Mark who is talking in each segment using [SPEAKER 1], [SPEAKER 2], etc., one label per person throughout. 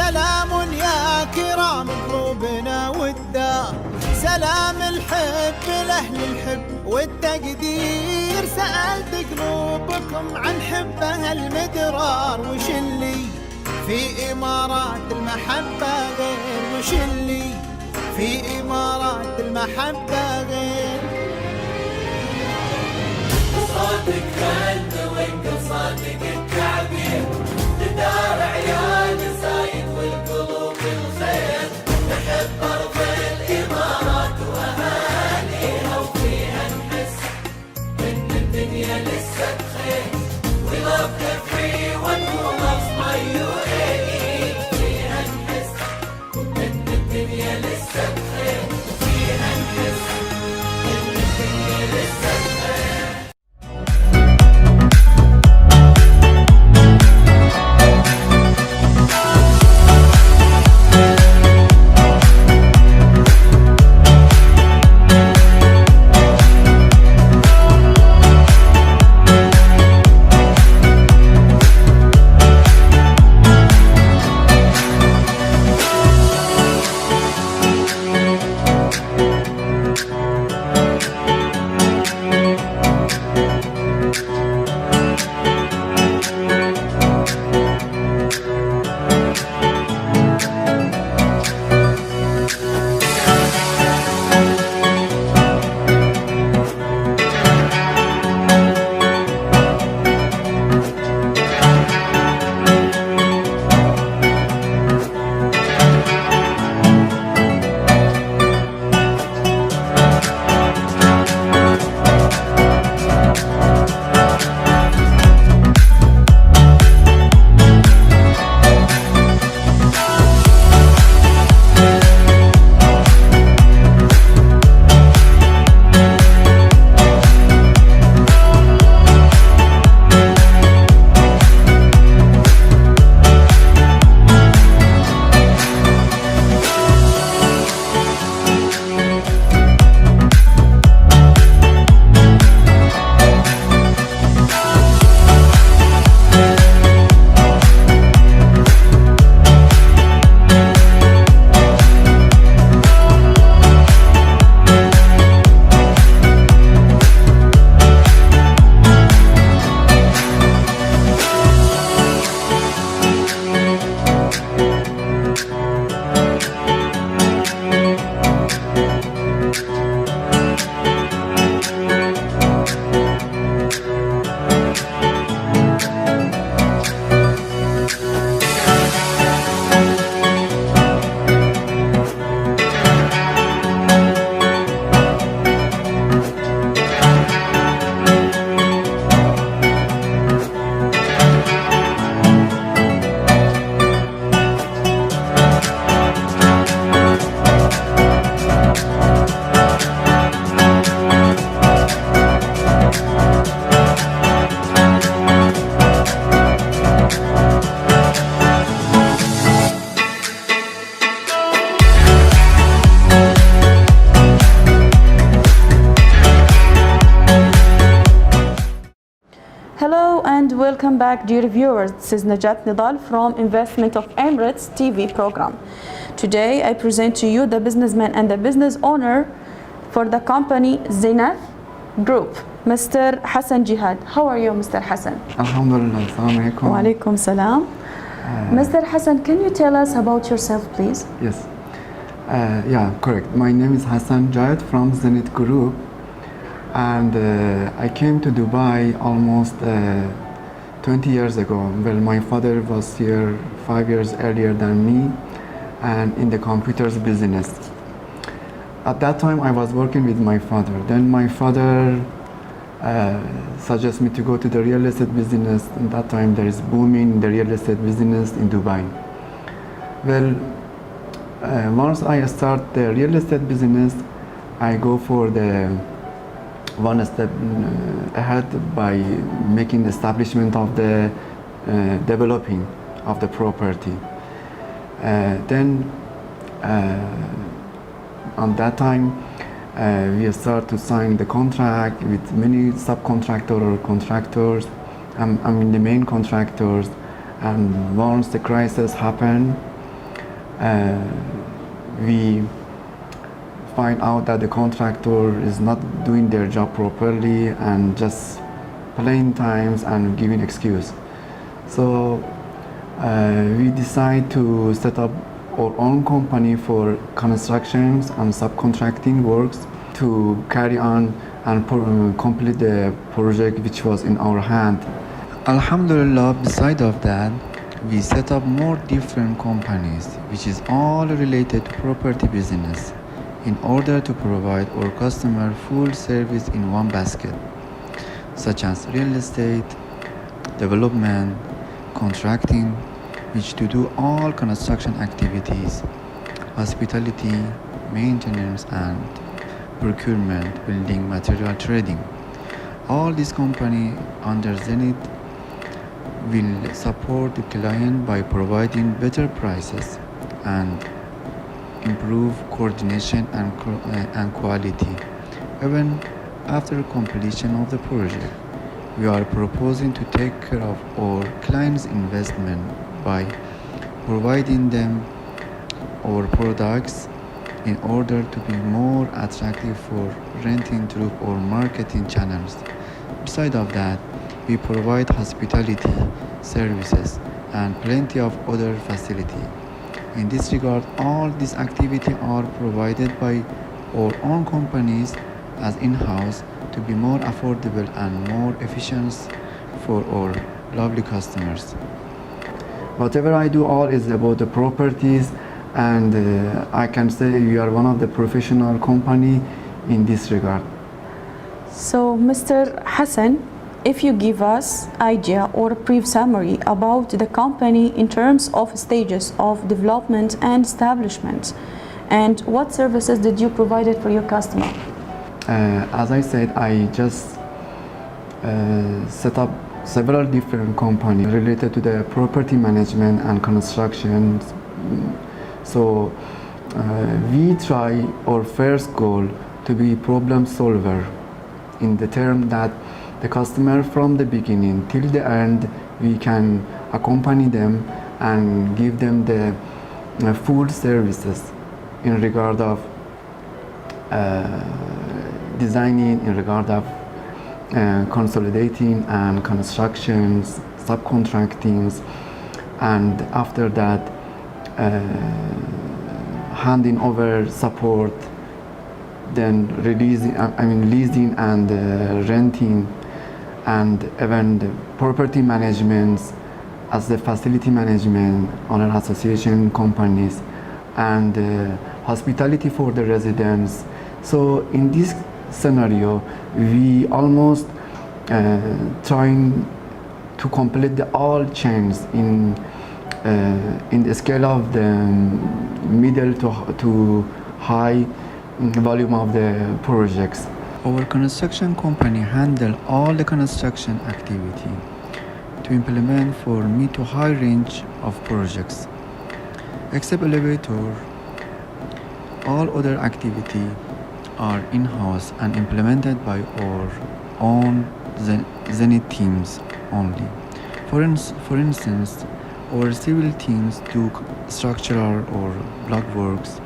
[SPEAKER 1] سلام يا كرام قلوبنا والدار، سلام الحب لأهل الحب والتقدير. سألت قلوبكم عن حبها المدرار، وش اللي في إمارات المحبة غير؟ وش اللي في إمارات المحبة غير؟
[SPEAKER 2] صوتك خلد وانقل صوتك التعبير، تدار عيال زايد والقلوب الخير. نحب أرض الإمارات وأهاليها، وفيها نحس إن الدنيا لسه بخير. We love everyone who loves my UAE. فيها نحس إن الدنيا لسه بخير، وفيها نحس إن الدنيا لسه بخير.
[SPEAKER 3] Hello and welcome back, dear viewers. This is Najat Nidal from Investment of Emirates TV program. Today I present to you the businessman and the business owner for the company Zenith Group, Mr. Hassan Jihad. How are you, Mr. Hassan?
[SPEAKER 4] Alhamdulillah. Assalamu alaikum.
[SPEAKER 3] Wa alaikum salam. Mr. Hassan, can you tell us about yourself, please?
[SPEAKER 4] Yes. Yeah, correct. My name is Hassan Jihad from Zenith Group, and I came to Dubai almost 20 years ago. Well, my father was here 5 years earlier than me, and in the computers business. At that time, I was working with my father. Then my father suggested me to go to the real estate business. At that time, there is booming in the real estate business in Dubai. Well, once I start the real estate business, I go for the one step ahead by making the establishment of the developing of the property. Then on that time we start to sign the contract with many subcontractor or contractors. I'm in the main contractors, and once the crisis happened, we find out that the contractor is not doing their job properly and just playing times and giving excuse. So we decide to set up our own company for constructions and subcontracting works to carry on and complete the project which was in our hand. Alhamdulillah, beside of that, we set up more different companies which is all related to property business in order to provide our customer full service in one basket, such as real estate, development, contracting, which to do all construction activities, hospitality, maintenance and procurement, building material trading. All this company under Zenith will support the client by providing better prices and improve coordination and quality. Even after completion of the project, we are proposing to take care of our clients' investment by providing them our products in order to be more attractive for renting through our marketing channels. Beside of that, we provide hospitality services and plenty of other facility. In this regard, all these activities are provided by our own companies as in-house to be more affordable and more efficient for our lovely customers. Whatever I do all is about the properties, and I can say we are one of the professional company in this regard.
[SPEAKER 3] So, Mr. Hassan, if you give us idea or a brief summary about the company in terms of stages of development and establishment, and what services did you provide for your customer?
[SPEAKER 4] As I said, I just set up several different companies related to the property management and construction. So we try our first goal to be problem solver in the term that the customer from the beginning till the end we can accompany them and give them the full services in regard of designing, in regard of consolidating and constructions, subcontractings, and after that handing over support, then leasing and renting, and even the property management as the facility management, owner association companies, and hospitality for the residents. So in this scenario, we almost trying to complete the all chains in the scale of the middle to high volume of the projects. Our construction company handle all the construction activity to implement for mid to high range of projects. Except elevator, all other activity are in-house and implemented by our own Zenith teams only. For instance, our civil teams do structural or block works,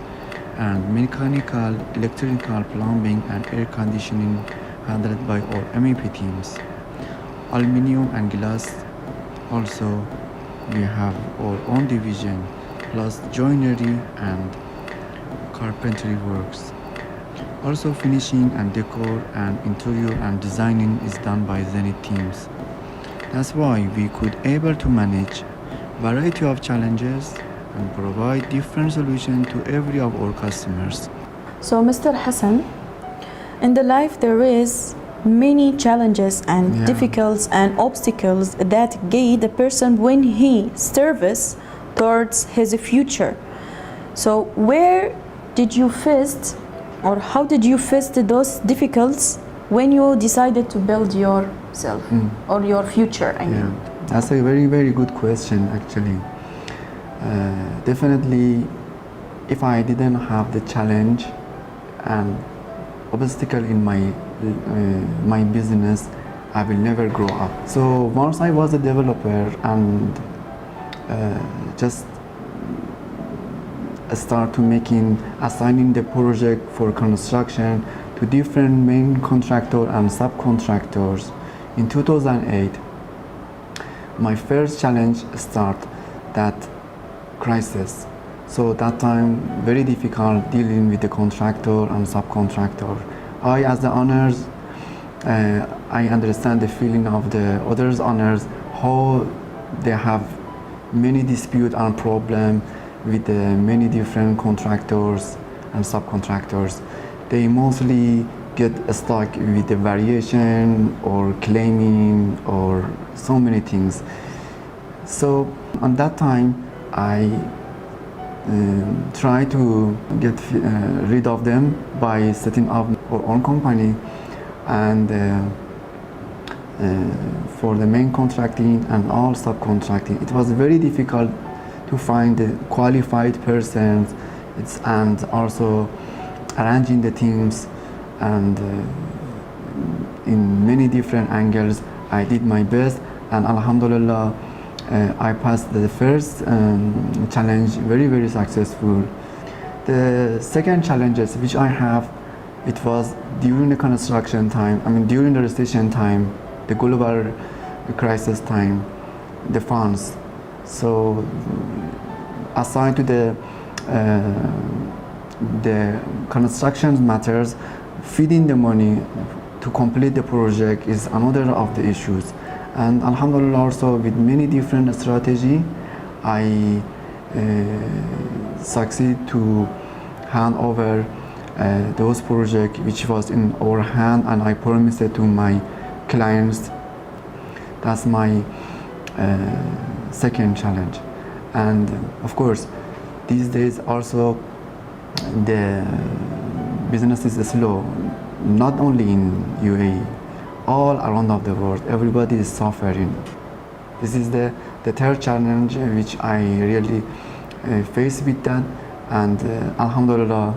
[SPEAKER 4] and mechanical, electrical, plumbing and air conditioning handled by our MEP teams. Aluminium and glass also we have our own division, plus joinery and carpentry works. Also finishing and decor and interior and designing is done by Zenith teams. That's why we could able to manage variety of challenges and provide different solutions to every of our customers.
[SPEAKER 3] So, Mr. Hassan, in the life there is many challenges and difficulties and obstacles that guide the person when he strives towards his future. So, where did you face, or how did you face those difficulties when you decided to build yourself or your future? I mean,
[SPEAKER 4] that's a very, very good question, actually. Definitely, if I didn't have the challenge and obstacle in my business, I will never grow up. So once I was a developer and just start to assigning the project for construction to different main contractor and subcontractors. In 2008, my first challenge start that crisis. So that time very difficult dealing with the contractor and subcontractor. I, as the owners, I understand the feeling of the others owners, how they have many dispute and problem with many different contractors and subcontractors. They mostly get stuck with the variation or claiming or so many things. So on that time, I try to get rid of them by setting up our own company, and for the main contracting and all subcontracting, it was very difficult to find the qualified persons, and also arranging the teams, and in many different angles I did my best, and alhamdulillah I passed the first challenge very successful. The second challenges which I have, it was during the construction time, during the recession time, the global crisis time, the funds. So assigned to the construction matters, feeding the money to complete the project is another of the issues. And alhamdulillah, also with many different strategy, I succeed to hand over those projects which was in our hand, and I promised it to my clients. That's my second challenge. And of course, these days also the business is slow, not only in UAE, all around of the world. Everybody is suffering. This is the third challenge which I really face with that, and alhamdulillah,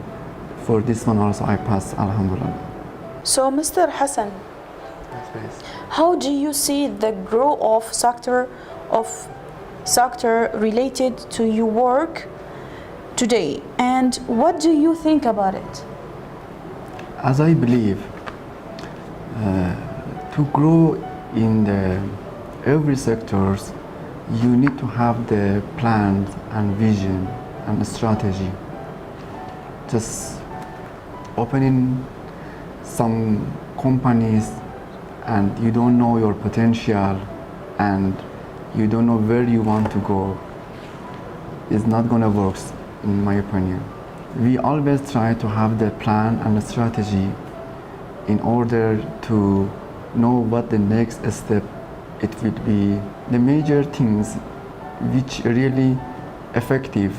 [SPEAKER 4] for this one also I passed, alhamdulillah.
[SPEAKER 3] So Mr. Hassan, how do you see the growth of sector related to your work today, and what do you think about it?
[SPEAKER 4] As I believe, to grow in every sectors, you need to have the plans and vision and strategy. Just opening some companies and you don't know your potential and you don't know where you want to go, is not gonna work, in my opinion. We always try to have the plan and the strategy in order to know what the next step it would be. The major things which really effective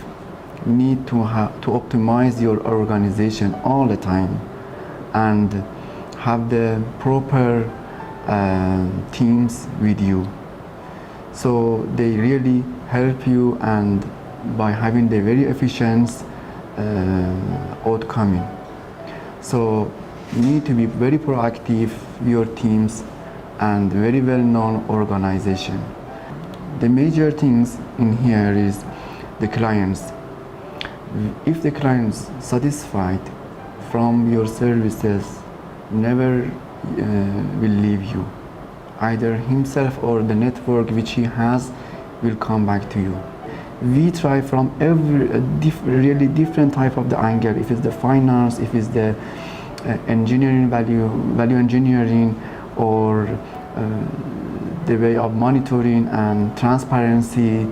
[SPEAKER 4] need to optimize your organization all the time and have the proper teams with you. So they really help you, and by having the very efficient outcome. So you need to be very proactive, your teams, and very well-known organization. The major things in here is the clients. If the client's satisfied from your services, never will leave you. Either himself or the network which he has will come back to you. We try from every really different type of the angle. If it's the finance, if it's the engineering value engineering, or the way of monitoring and transparency,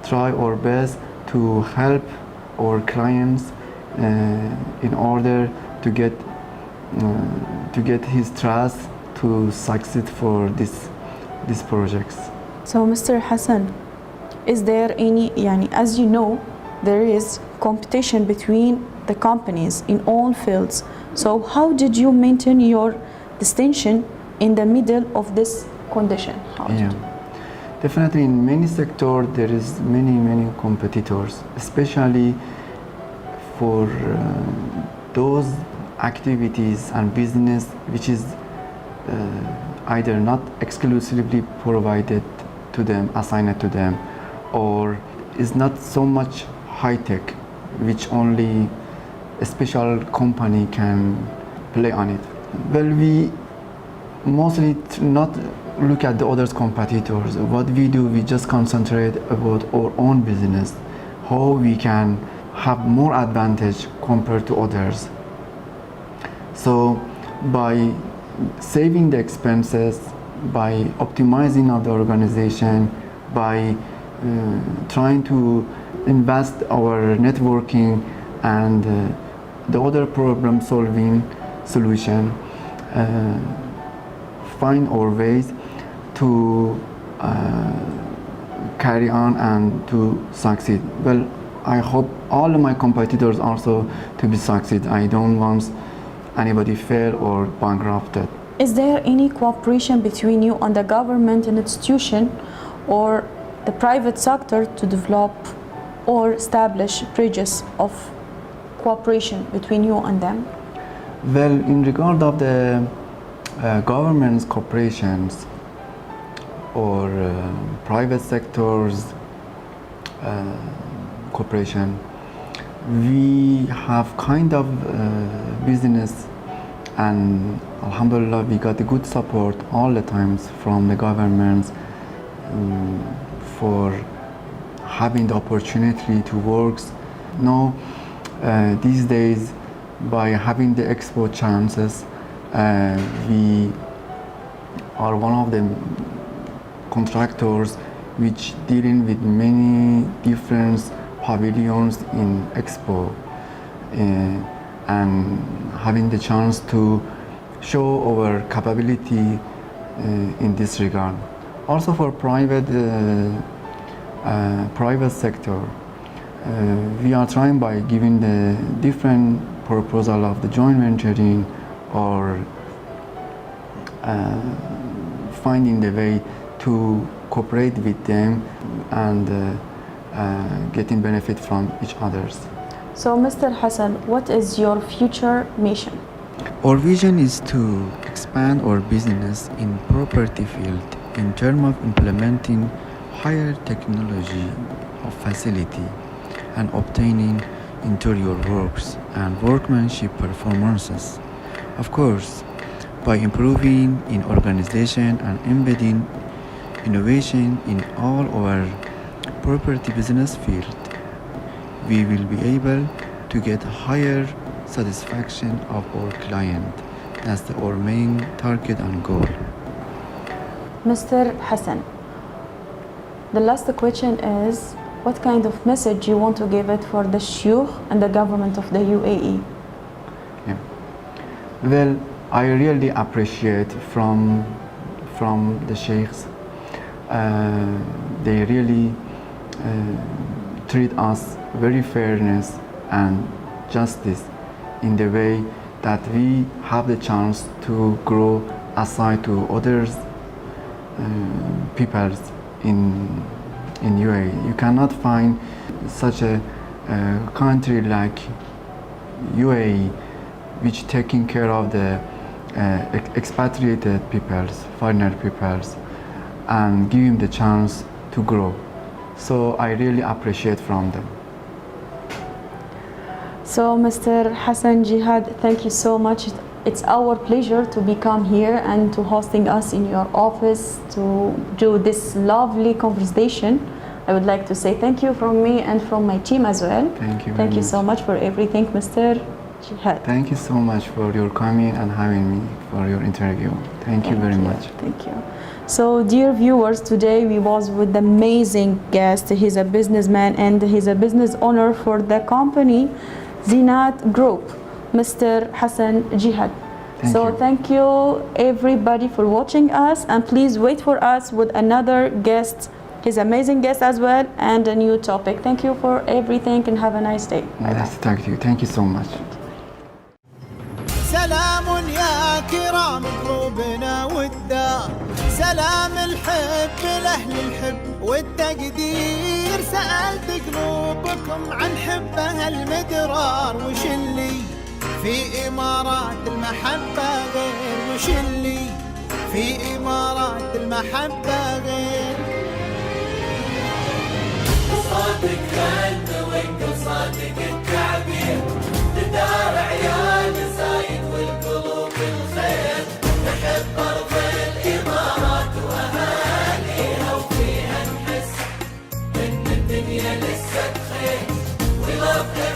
[SPEAKER 4] try our best to help our clients in order to get his trust to succeed for these projects.
[SPEAKER 3] So Mr. Hassan, is there any, as you know, there is competition between the companies in all fields. So how did you maintain your distinction in the middle of this condition?
[SPEAKER 4] Definitely in many sectors there is many competitors, especially for those activities and business which is either not exclusively provided to them, assigned to them, or is not so much high-tech. which only a special company can play on it. Well, we mostly not look at the other competitors. What we do, we just concentrate about our own business, how we can have more advantage compared to others. So by saving the expenses, by optimizing of the organization, by trying to invest our networking and the other problem solving solution, find our ways to carry on and to succeed. Well, I hope all of my competitors also to be succeed. I don't want anybody fail or bankrupted.
[SPEAKER 3] Is there any cooperation between you and the government and institution or the private sector to develop or establish bridges of cooperation between you and them?
[SPEAKER 4] Well, in regard of the government's corporations or private sectors corporation, we have kind of business, and alhamdulillah we got a good support all the times from the governments for having the opportunity to work. Now these days, by having the expo chances, we are one of the contractors which dealing with many different pavilions in expo, and having the chance to show our capability in this regard. Also for private sector, we are trying by giving the different proposal of the joint venturing or finding the way to cooperate with them and getting benefit from each others.
[SPEAKER 3] So Mr. Hassan, what is your future mission?
[SPEAKER 5] Our vision is to expand our business in property field in terms of implementing higher technology of facility and obtaining interior works and workmanship performances. Of course, by improving in organization and embedding innovation in all our property business field, we will be able to get higher satisfaction of our client. That's our main target and goal.
[SPEAKER 3] Mr. Hassan, the last question is, what kind of message you want to give it for the Sheikh and the government of the UAE?
[SPEAKER 4] Yeah. Well, I really appreciate from the sheikhs. They really treat us very fairness and justice in the way that we have the chance to grow aside to others peoples in UAE. You cannot find such a country like UAE which taking care of the expatriated peoples, foreigner peoples, and give him the chance to grow. So I really appreciate from them.
[SPEAKER 3] So Mr. Hassan Jihad, thank you so much. It's our pleasure to become here and to hosting us in your office to do this lovely conversation. I would like to say thank you from me and from my team as well.
[SPEAKER 4] Thank you.
[SPEAKER 3] Thank you so much for everything, Mr. Jihad.
[SPEAKER 4] Thank you so much for your coming and having me for your interview. Thank you very much.
[SPEAKER 3] Thank you. So, dear viewers, today we was with the amazing guest. He's a businessman and he's a business owner for the company Zenith Group, Mr. Hassan Jihad. Thank you everybody for watching us, and please wait for us with another guest, his amazing guest as well, and a new topic. Thank you for everything and have a nice day.
[SPEAKER 4] Thank you. Thank you so much.
[SPEAKER 1] سلام يا كرام قلوبنا والدار، سلام الحب لأهل الحب والتقدير. سألت قلوبكم عن حبها المدرار، وش اللي في إمارات المحبة غير، وش اللي في إمارات المحبة غير.
[SPEAKER 2] صادق خلنا وانقل صادق نحب أرض الإمارات وأهاليها وفيها نحس إن الدنيا لسه بخير. We love